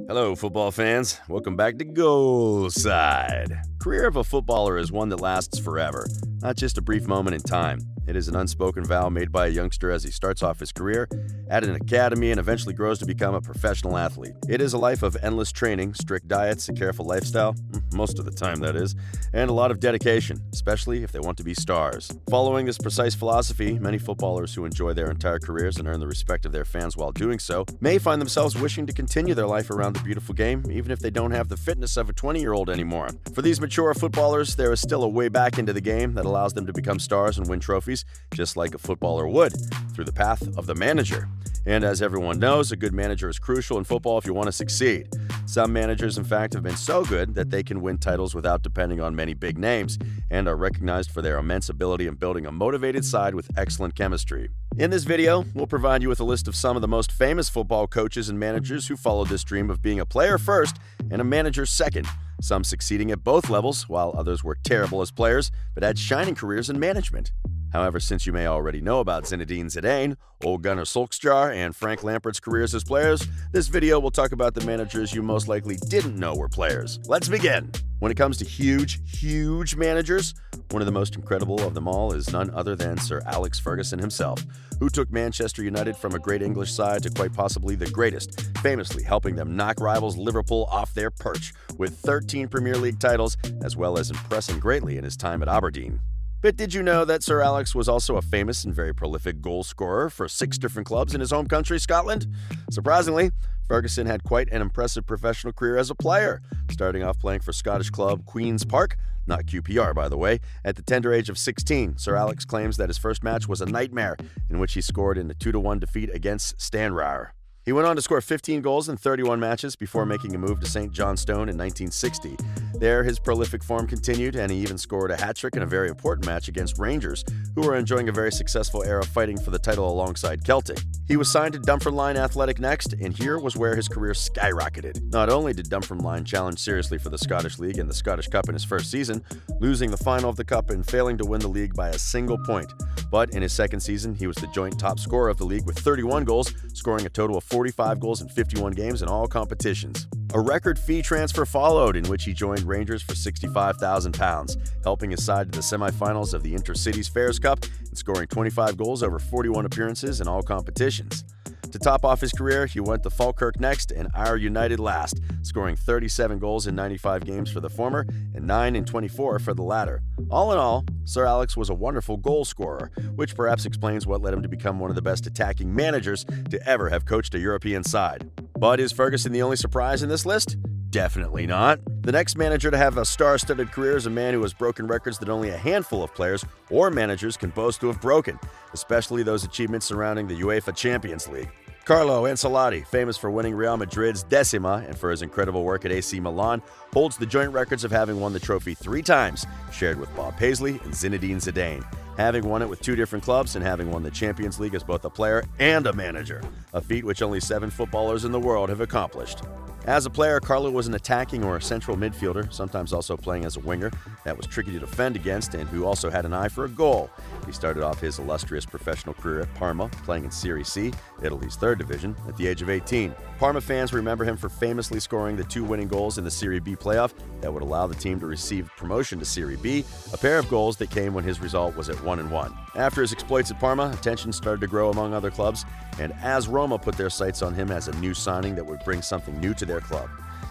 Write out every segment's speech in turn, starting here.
Hello, football fans. Welcome back to Goalside. Career of a footballer is one that lasts forever, not just a brief moment in time. It is an unspoken vow made by a youngster as he starts off his career at an academy and eventually grows to become a professional athlete. It is a life of endless training, strict diets, a careful lifestyle, most of the time that is, and a lot of dedication, especially if they want to be stars. Following this precise philosophy, many footballers who enjoy their entire careers and earn the respect of their fans while doing so may find themselves wishing to continue their life around the beautiful game, even if they don't have the fitness of a 20-year-old anymore. For these mature footballers, there is still a way back into the game that allows them to become stars and win trophies, just like a footballer would, through the path of the manager. And as everyone knows, a good manager is crucial in football if you want to succeed. Some managers, in fact, have been so good that they can win titles without depending on many big names, and are recognized for their immense ability in building a motivated side with excellent chemistry. In this video, we'll provide you with a list of some of the most famous football coaches and managers who followed this dream of being a player first and a manager second, some succeeding at both levels, while others were terrible as players but had shining careers in management. However, since you may already know about Zinedine Zidane, Ole Gunnar Solskjaer, and Frank Lampard's careers as players, this video will talk about the managers you most likely didn't know were players. Let's begin! When it comes to huge managers, one of the most incredible of them all is none other than Sir Alex Ferguson himself, who took Manchester United from a great English side to quite possibly the greatest, famously helping them knock rivals Liverpool off their perch with 13 Premier League titles, as well as impressing greatly in his time at Aberdeen. But did you know that Sir Alex was also a famous and very prolific goal scorer for 6 different clubs in his home country, Scotland? Surprisingly, Ferguson had quite an impressive professional career as a player, starting off playing for Scottish club Queen's Park, not QPR by the way. At the tender age of 16, Sir Alex claims that his first match was a nightmare, in which he scored in a 2-1 defeat against Stranraer. He went on to score 15 goals in 31 matches before making a move to St. Johnstone in 1960. There, his prolific form continued, and he even scored a hat-trick in a very important match against Rangers, who were enjoying a very successful era fighting for the title alongside Celtic. He was signed to Dunfermline Athletic next, and here was where his career skyrocketed. Not only did Dunfermline challenge seriously for the Scottish League and the Scottish Cup in his first season, losing the final of the Cup and failing to win the league by a single point, but in his second season, he was the joint top scorer of the league with 31 goals, scoring a total of 45 goals in 51 games in all competitions. A record fee transfer followed, in which he joined Rangers for £65,000, helping his side to the semi-finals of the Intercities Fairs Cup and scoring 25 goals over 41 appearances in all competitions. To top off his career, he went to Falkirk next and Ayr United last, scoring 37 goals in 95 games for the former and 9 in 24 for the latter. All in all, Sir Alex was a wonderful goal scorer, which perhaps explains what led him to become one of the best attacking managers to ever have coached a European side. But is Ferguson the only surprise in this list? Definitely not. The next manager to have a star-studded career is a man who has broken records that only a handful of players or managers can boast to have broken, especially those achievements surrounding the UEFA Champions League. Carlo Ancelotti, famous for winning Real Madrid's Decima and for his incredible work at AC Milan, holds the joint records of having won the trophy 3 times, shared with Bob Paisley and Zinedine Zidane, having won it with 2 different clubs and having won the Champions League as both a player and a manager, a feat which only 7 footballers in the world have accomplished. As a player, Carlo was an attacking or a central midfielder, sometimes also playing as a winger, that was tricky to defend against and who also had an eye for a goal. He started off his illustrious professional career at Parma, playing in Serie C, Italy's 3rd division, at the age of 18. Parma fans remember him for famously scoring the 2 winning goals in the Serie B playoff that would allow the team to receive promotion to Serie B, a pair of goals that came when his result was at 1-1. After his exploits at Parma, attention started to grow among other clubs, and as Roma put their sights on him as a new signing that would bring something new to their club.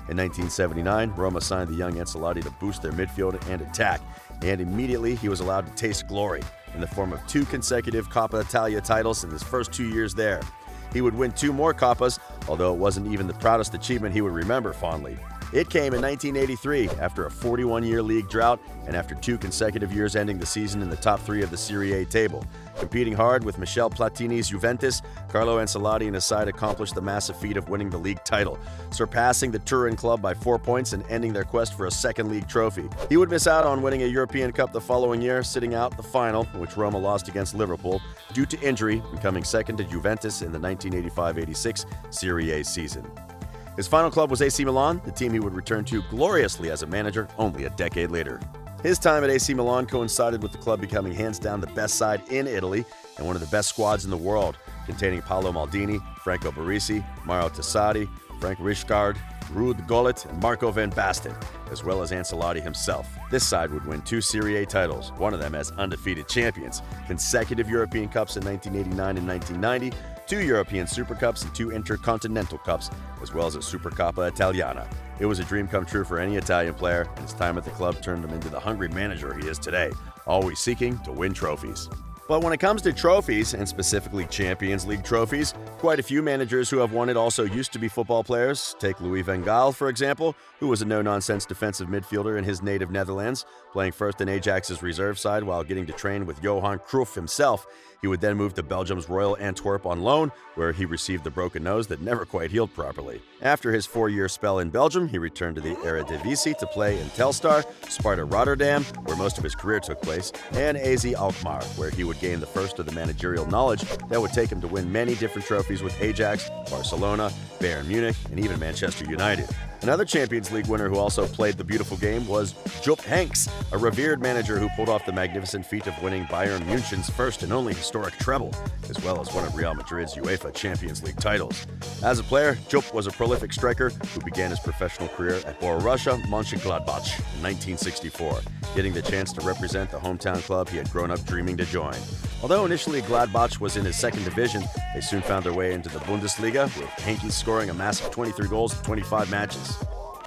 In 1979, Roma signed the young Ancelotti to boost their midfield and attack, and immediately he was allowed to taste glory in the form of 2 consecutive Coppa Italia titles in his first 2 years there. He would win 2 more Coppas, although it wasn't even the proudest achievement he would remember fondly. It came in 1983, after a 41-year league drought and after 2 consecutive years ending the season in the top 3 of the Serie A table. Competing hard with Michel Platini's Juventus, Carlo Ancelotti and his side accomplished the massive feat of winning the league title, surpassing the Turin club by 4 points and ending their quest for a second league trophy. He would miss out on winning a European Cup the following year, sitting out the final, which Roma lost against Liverpool, due to injury, becoming second to Juventus in the 1985-86 Serie A season. His final club was AC Milan, the team he would return to gloriously as a manager only a decade later. His time at AC Milan coincided with the club becoming hands down the best side in Italy and one of the best squads in the world, containing Paolo Maldini, Franco Baresi, Mario Tassati, Frank Rijkaard, Ruud Gullit, and Marco van Basten, as well as Ancelotti himself. This side would win 2 Serie A titles, one of them as undefeated champions, consecutive European Cups in 1989 and 1990, 2 European Super Cups and 2 Intercontinental Cups, as well as a Supercoppa Italiana. It was a dream come true for any Italian player, and his time at the club turned him into the hungry manager he is today, always seeking to win trophies. But when it comes to trophies, and specifically Champions League trophies, quite a few managers who have won it also used to be football players. Take Louis van Gaal, for example, who was a no-nonsense defensive midfielder in his native Netherlands, playing first in Ajax's reserve side while getting to train with Johan Cruyff himself. He would then move to Belgium's Royal Antwerp on loan, where he received a broken nose that never quite healed properly. After his 4-year spell in Belgium, he returned to the Eredivisie to play in Telstar, Sparta Rotterdam, where most of his career took place, and AZ Alkmaar, where he would gain the first of the managerial knowledge that would take him to win many different trophies with Ajax, Barcelona, Bayern Munich, and even Manchester United. Another Champions League winner who also played the beautiful game was Jupp Heynckes, a revered manager who pulled off the magnificent feat of winning Bayern München's first and only historic treble, as well as one of Real Madrid's UEFA Champions League titles. As a player, Jupp was a prolific striker who began his professional career at Borussia Mönchengladbach in 1964, getting the chance to represent the hometown club he had grown up dreaming to join. Although initially Gladbach was in his second division, they soon found their way into the Bundesliga, with Heynckes scoring a massive 23 goals in 25 matches.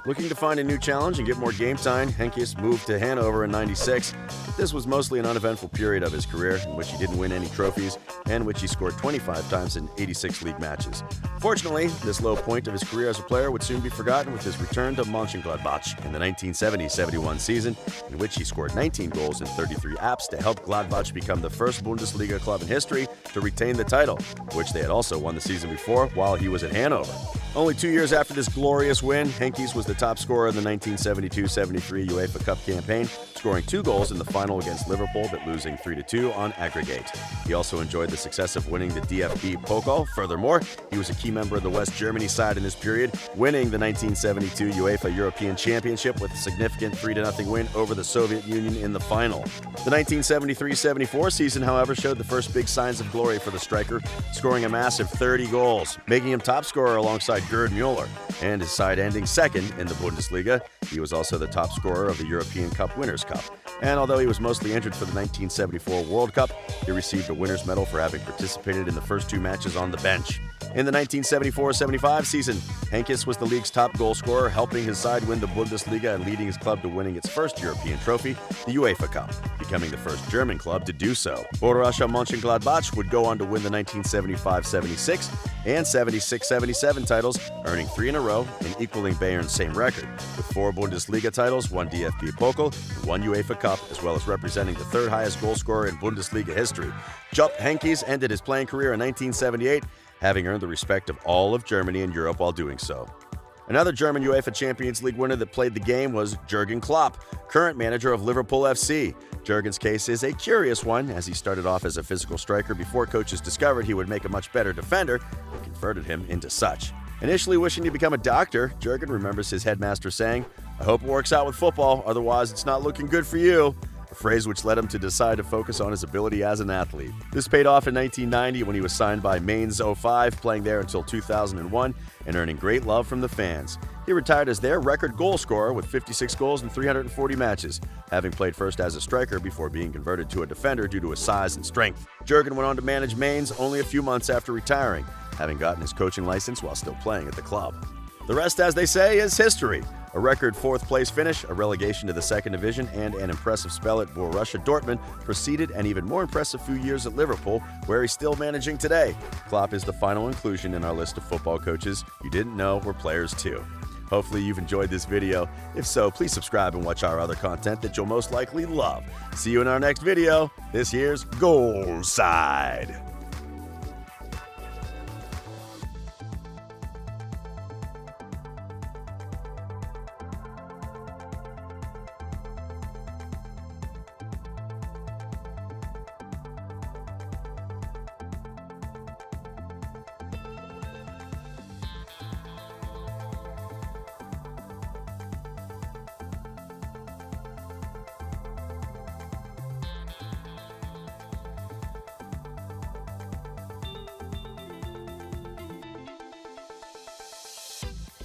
Looking to find a new challenge and get more game time, Heynckes moved to Hanover in '96, but this was mostly an uneventful period of his career in which he didn't win any trophies and which he scored 25 times in 86 league matches. Fortunately, this low point of his career as a player would soon be forgotten with his return to Mönchengladbach in the 1970-71 season, in which he scored 19 goals in 33 apps to help Gladbach become the first Bundesliga club in history to retain the title, which they had also won the season before while he was at Hanover. Only 2 years after this glorious win, Heynckes was the top scorer in the 1972-73 UEFA Cup campaign, scoring 2 goals in the final against Liverpool but losing 3-2 on aggregate. He also enjoyed the success of winning the DFB Pokal. Furthermore, he was a key member of the West Germany side in this period, winning the 1972 UEFA European Championship with a significant 3-0 win over the Soviet Union in the final. The 1973-74 season, however, showed the first big signs of glory for the striker, scoring a massive 30 goals, making him top scorer alongside Gerd Müller, and his side ending second in the Bundesliga. He was also the top scorer of the European Cup Winners' Cup. And although he was mostly injured for the 1974 World Cup, he received a winner's medal for having participated in the first 2 matches on the bench. In the 1974-75 season, Heynckes was the league's top goal scorer, helping his side win the Bundesliga and leading his club to winning its first European trophy, the UEFA Cup, becoming the first German club to do so. Borussia Mönchengladbach would go on to win the 1975-76 and 76-77 titles, earning 3 in a row and equaling Bayern's same record, with 4 Bundesliga titles, 1 DFB Pokal, and 1 UEFA Cup, as well as representing the 3rd highest goal scorer in Bundesliga history. Jupp Heynckes ended his playing career in 1978, having earned the respect of all of Germany and Europe while doing so. Another German UEFA Champions League winner that played the game was Jurgen Klopp, current manager of Liverpool FC. Jurgen's case is a curious one, as he started off as a physical striker before coaches discovered he would make a much better defender and converted him into such. Initially wishing to become a doctor, Jurgen remembers his headmaster saying, "I hope it works out with football, otherwise it's not looking good for you," a phrase which led him to decide to focus on his ability as an athlete. This paid off in 1990 when he was signed by Mainz 05, playing there until 2001 and earning great love from the fans. He retired as their record goal scorer with 56 goals in 340 matches, having played first as a striker before being converted to a defender due to his size and strength. Jurgen went on to manage Mainz only a few months after retiring, having gotten his coaching license while still playing at the club. The rest, as they say, is history. A record 4th place finish, a relegation to the 2nd division, and an impressive spell at Borussia Dortmund preceded an even more impressive few years at Liverpool, where he's still managing today. Klopp is the final inclusion in our list of football coaches you didn't know were players too. Hopefully you've enjoyed this video. If so, please subscribe and watch our other content that you'll most likely love. See you in our next video. This here's Goalside.